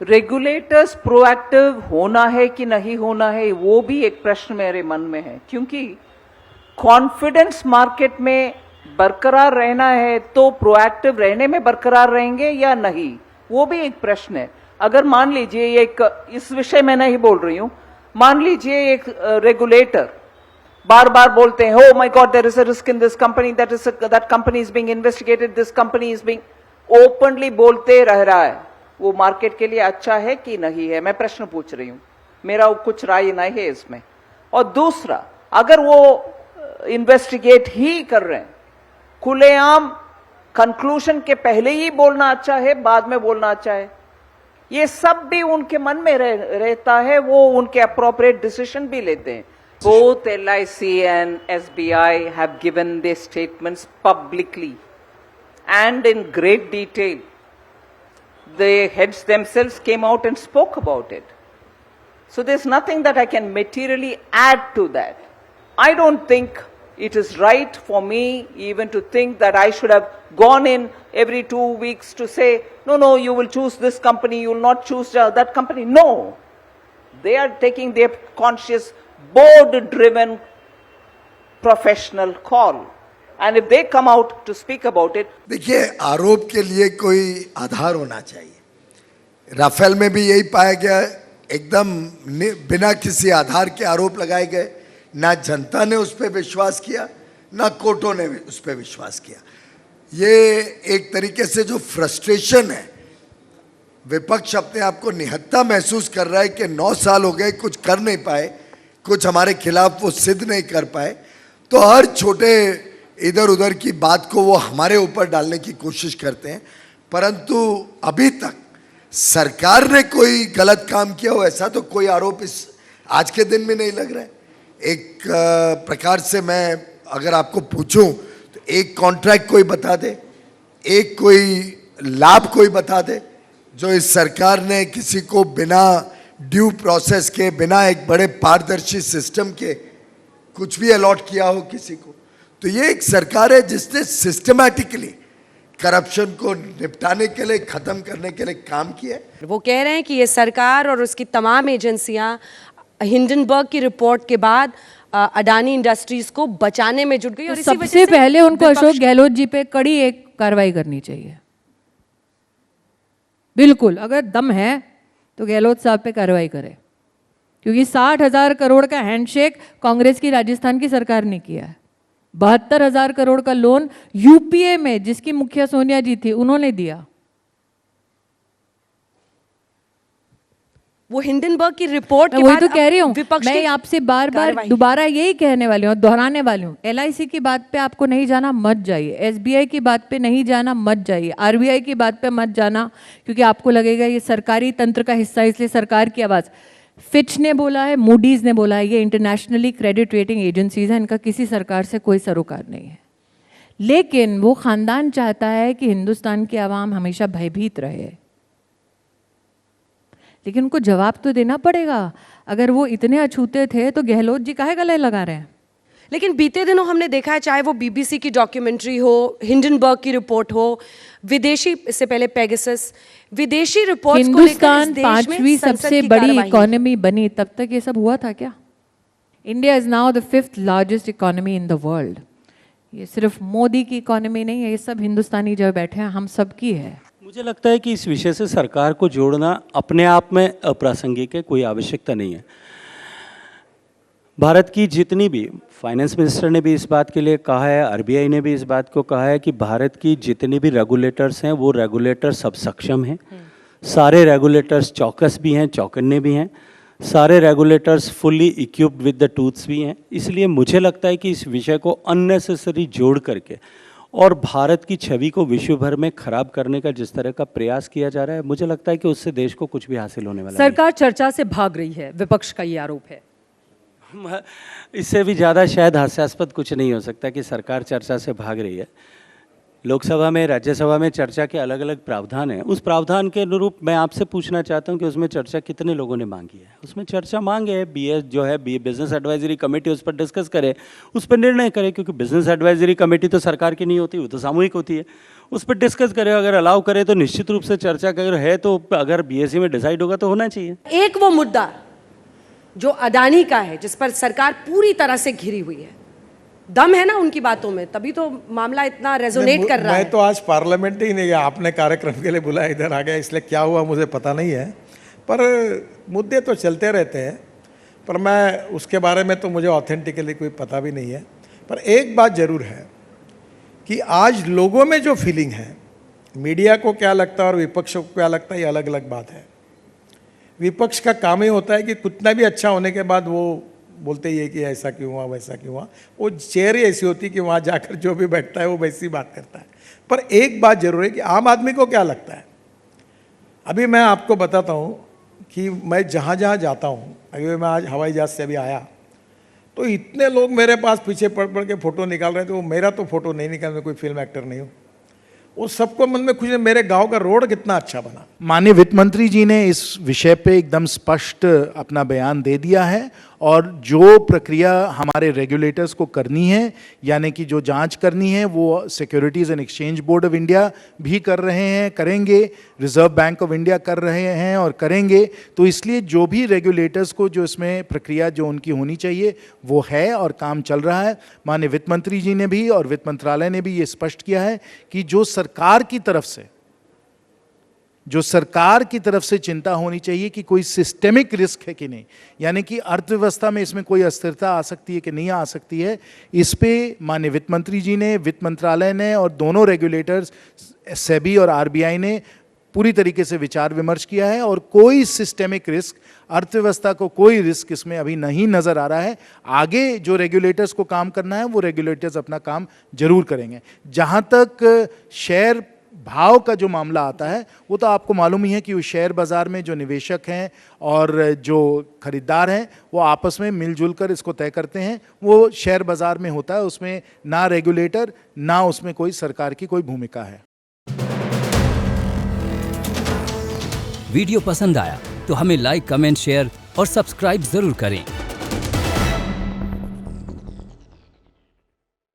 Regulators proactive होना है कि नहीं होना है, वो भी एक प्रश्न मेरे मन में है, क्योंकि कॉन्फिडेंस मार्केट में बरकरार रहना है तो प्रोएक्टिव रहने में बरकरार रहेंगे या नहीं, वो भी एक प्रश्न है। अगर मान लीजिए एक, इस विषय में नहीं बोल रही हूं, मान लीजिए एक रेगुलेटर बार बार बोलते हैं, oh my God, there is a risk in this company, that company is being investigated, this company is being, openly बोलते रह रहा है, वो मार्केट के लिए अच्छा है कि नहीं है? मैं प्रश्न पूछ रही हूं, मेरा कुछ राय नहीं है इसमें। और दूसरा, अगर वो इन्वेस्टिगेट ही कर रहे हैं, खुलेआम कंक्लूजन के पहले ही बोलना अच्छा है, बाद में बोलना अच्छा है, ये सब भी उनके मन में रहता है, वो उनके अप्रोप्रिएट डिसीजन भी लेते हैं। Both LIC and SBI have given their statements publicly and in great detail. The heads themselves came out and spoke about it. So there's nothing that I can materially add to that. I don't think it is right for me even to think that I should have gone in every 2 weeks to say, no, you will choose this company, you will not choose that company. No. They are taking their conscious, board-driven, professional call. And if they come out to speak about it, देखिए, आरोप के लिए कोई आधार होना चाहिए। Rafale में भी यही पाया गया, एकदम बिना किसी आधार के आरोप लगाए गए, ना जनता ने उस पर विश्वास किया, ना कोर्टों ने उस पर विश्वास किया। ये एक तरीके से जो फ्रस्ट्रेशन है, विपक्ष अपने आप को निहत्था महसूस कर रहा है कि 9 साल हो गए, कुछ कर नहीं पाए, कुछ हमारे खिलाफ वो सिद्ध नहीं कर पाए, तो हर छोटे इधर उधर की बात को वो हमारे ऊपर डालने की कोशिश करते हैं। परंतु अभी तक सरकार ने कोई गलत काम किया हो ऐसा तो कोई आरोप इस आज के दिन में नहीं लग रहा है। एक प्रकार से मैं अगर आपको पूछूं तो एक कॉन्ट्रैक्ट कोई बता दे, एक कोई लाभ कोई बता दे जो इस सरकार ने किसी को बिना ड्यू प्रोसेस के, बिना एक बड़े पारदर्शी सिस्टम के कुछ भी अलॉट किया हो किसी को। तो ये एक सरकार है जिसने सिस्टमैटिकली करप्शन को निपटाने के लिए, खत्म करने के लिए काम किया है। वो कह रहे हैं कि ये सरकार और उसकी तमाम एजेंसियां हिंडनबर्ग की रिपोर्ट के बाद अडानी इंडस्ट्रीज को बचाने में जुट गई। और इसी वजह से सबसे पहले उनको अशोक गहलोत जी पे कड़ी एक कार्रवाई करनी चाहिए। बिल्कुल, अगर दम है तो गहलोत साहब पे कार्रवाई करे, क्योंकि 60,000 करोड़ का हैंडशेक कांग्रेस की राजस्थान की सरकार ने किया है। 72,000 करोड़ का लोन यूपीए में, जिसकी मुखिया सोनिया जी थी, उन्होंने दिया। वो हिंडनबर्ग की रिपोर्ट के वही बाद तो कह रही हूँ मैं, आपसे बार बार दोबारा यही कहने वाली हूँ, दोहराने वाली हूँ। LIC की बात पे आपको नहीं जाना, मत जाइए। SBI की बात पे नहीं जाना, मत जाइए। RBI की बात पे मत जाना, क्योंकि आपको लगेगा ये सरकारी तंत्र का हिस्सा, इसलिए सरकार की आवाज़। फिच ने बोला है, मूडीज ने बोला है, ये इंटरनेशनली क्रेडिट रेटिंग एजेंसीज हैं, इनका किसी सरकार से कोई सरोकार नहीं है। लेकिन वो खानदान चाहता है कि हिंदुस्तान की आवाम हमेशा भयभीत रहे, लेकिन उनको जवाब तो देना पड़ेगा। अगर वो इतने अछूते थे तो गहलोत जी काहे गले लगा रहे हैं? लेकिन बीते दिनों हमने देखा है, चाहे वो BBC की डॉक्यूमेंट्री हो, हिंडनबर्ग की रिपोर्ट हो, विदेशी, इससे पहले पेगासस, विदेशी रिपोर्ट्स को लेकर इस देश में पांचवी सबसे बड़ी इकोनॉमी बनी, तब तक ये सब हुआ था क्या? India is now the 5th largest economy in the world. ये सिर्फ मोदी की इकोनॉमी नहीं है, ये सब हिंदुस्तानी जो बैठे हैं हम सब की है। मुझे लगता है कि इस विषय से सरकार को जोड़ना अपने आप में अप्रासंगिक है, कोई आवश्यकता नहीं है। भारत की जितनी भी, फाइनेंस मिनिस्टर ने भी इस बात के लिए कहा है, RBI ने भी इस बात को कहा है कि भारत की जितने भी रेगुलेटर्स हैं वो रेगुलेटर सब सक्षम हैं। सारे रेगुलेटर्स चौकस भी हैं, चौकन्ने भी हैं, सारे regulators fully equipped with the tools भी हैं। इसलिए मुझे लगता है कि इस विषय को अननेसेसरी जोड़ करके और भारत की छवि को विश्व भर में खराब करने का जिस तरह का प्रयास किया जा रहा है, मुझे लगता है कि उससे देश को कुछ भी हासिल होने वाला नहीं। सरकार चर्चा से भाग रही है, विपक्ष का ये आरोप है। इससे भी ज़्यादा शायद हास्यास्पद कुछ नहीं हो सकता कि सरकार चर्चा से भाग रही है। लोकसभा में, राज्यसभा में चर्चा के अलग अलग प्रावधान हैं। उस प्रावधान के अनुरूप मैं आपसे पूछना चाहता हूं कि उसमें चर्चा कितने लोगों ने मांगी है? उसमें चर्चा मांगे है, BS जो है बिजनेस एडवाइजरी कमेटी उस पर डिस्कस करे, उस पर निर्णय करे, क्योंकि बिजनेस एडवाइजरी कमेटी तो सरकार की नहीं होती, वो तो सामूहिक होती है। उस पर डिस्कस करें, अगर अलाउ करे तो निश्चित रूप से चर्चा अगर है तो अगर बीएससी में डिसाइड होगा तो होना चाहिए। एक वो मुद्दा जो अडानी का है जिस पर सरकार पूरी तरह से घिरी हुई है, दम है ना उनकी बातों में, तभी तो मामला इतना रेजोनेट कर रहा है। मैं तो आज पार्लियामेंट ही नहीं गया, आपने कार्यक्रम के लिए बुलाया, इधर आ गया, इसलिए क्या हुआ मुझे पता नहीं है, पर मुद्दे तो चलते रहते हैं, पर मैं उसके बारे में तो मुझे ऑथेंटिकली कोई पता भी नहीं है। पर एक बात ज़रूर है कि आज लोगों में जो फीलिंग है, मीडिया को क्या लगता है और विपक्ष को क्या लगता है, ये अलग अलग बात है। विपक्ष का काम ही होता है कि कितना भी अच्छा होने के बाद वो बोलते ही है कि ऐसा क्यों हुआ, वैसा क्यों हुआ। वो चेयर ही ऐसी होती है कि वहाँ जाकर जो भी बैठता है वो वैसी बात करता है। पर एक बात जरूर है कि आम आदमी को क्या लगता है। अभी मैं आपको बताता हूँ कि मैं जहाँ जहाँ जाता हूँ, अभी मैं आज हवाई जहाज़ से अभी आया तो इतने लोग मेरे पास पीछे पड़ पड़ के फ़ोटो निकाल रहे थे। वो मेरा तो फ़ोटो नहीं निकाल, मैं कोई फिल्म एक्टर नहीं हूँ। वो सबको मन में खुशी है, मेरे गांव का रोड कितना अच्छा बना। माननीय वित्त मंत्री जी ने इस विषय पे एकदम स्पष्ट अपना बयान दे दिया है और जो प्रक्रिया हमारे रेगुलेटर्स को करनी है, यानी कि जो जांच करनी है, वो securities and exchange board of India भी कर रहे हैं, करेंगे, रिजर्व बैंक ऑफ इंडिया कर रहे हैं और करेंगे। तो इसलिए जो भी रेगुलेटर्स को जो इसमें प्रक्रिया जो उनकी होनी चाहिए वो है और काम चल रहा है। माननीय वित्त मंत्री जी ने भी और वित्त मंत्रालय ने भी ये स्पष्ट किया है कि जो सरकार की तरफ से चिंता होनी चाहिए कि कोई सिस्टेमिक रिस्क है कि नहीं, यानी कि अर्थव्यवस्था में इसमें कोई अस्थिरता आ सकती है कि नहीं आ सकती है, इस पे माननीय वित्त मंत्री जी ने, वित्त मंत्रालय ने और दोनों रेगुलेटर्स सेबी और आरबीआई ने पूरी तरीके से विचार विमर्श किया है और कोई सिस्टेमिक रिस्क, अर्थव्यवस्था को कोई रिस्क इसमें अभी नहीं नजर आ रहा है। आगे जो रेगुलेटर्स को काम करना है वो रेगुलेटर्स अपना काम जरूर करेंगे। जहां तक शेयर भाव का जो मामला आता है, वो तो आपको मालूम ही है कि उस शेयर बाजार में जो निवेशक हैं और जो खरीदार हैं वो आपस में मिलजुल कर इसको तय करते हैं। वो शेयर बाजार में होता है, उसमें ना रेगुलेटर ना उसमें कोई सरकार की कोई भूमिका है। वीडियो पसंद आया तो हमें लाइक, कमेंट, शेयर और सब्सक्राइब जरूर करें।